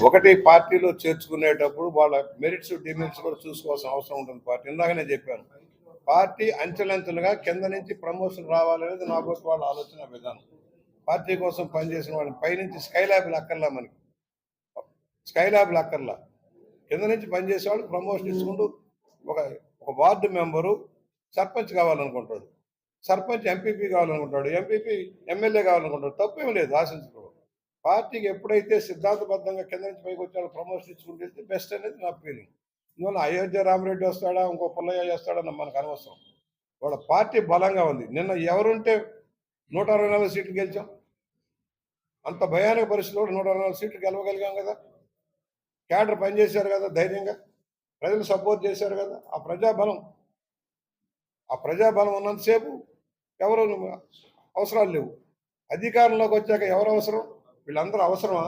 ఒకటి పార్టీలో చేర్చుకునేటప్పుడు వాళ్ళ మెరిట్స్ డిమెరిట్స్ కూడా చూసుకోవాల్సిన అవసరం ఉంటుంది. పార్టీ ఇందాకనే చెప్పాను, పార్టీ అంచెలంచెలుగా కింద నుంచి ప్రమోషన్ రావాలనేది నాకు వాళ్ళ ఆలోచన విధానం. పార్టీ కోసం పనిచేసిన వాళ్ళని పైనుంచి స్కై ల్యాబ్లు అక్కర్లా, మనకి స్కై ల్యాబ్లు అక్కర్లా, కింద నుంచి పనిచేసే వాళ్ళు ప్రమోషన్ ఇచ్చుకుంటూ ఒక ఒక వార్డు మెంబరు సర్పంచ్ కావాలనుకుంటాడు, సర్పంచ్ ఎంపీపీ కావాలనుకుంటాడు, ఎంపీపీ ఎమ్మెల్యే కావాలనుకుంటాడు. తప్పేం లేదు ఆశించుకోవడం. పార్టీకి ఎప్పుడైతే సిద్ధాంతబద్ధంగా కింద నుంచి పైకి వచ్చాడో ప్రమోషన్ ఇచ్చుకుంటే బెస్ట్ అనేది నా ఫీలింగ్. ఇందువల్ల అయోధ్య రామరెడ్డి వస్తాడా, ఇంకో పుల్లయ్య చేస్తాడన్న మనకు అనవసరం. వాళ్ళ పార్టీ బలంగా ఉంది. నిన్న ఎవరుంటే 124 సీట్లు గెలిచాం. అంత భయానక పరిస్థితుల్లో 124 సీట్లు గెలవగలిగాం కదా. క్యాడర్ పనిచేశారు కదా ధైర్యంగా, ప్రజలు సపోర్ట్ చేశారు కదా. ఆ ప్రజాబలం ఉన్నంతసేపు ఎవరు అవసరాలు లేవు. అధికారంలోకి వచ్చాక ఎవరు అవసరం? వీళ్ళందరూ అవసరమా?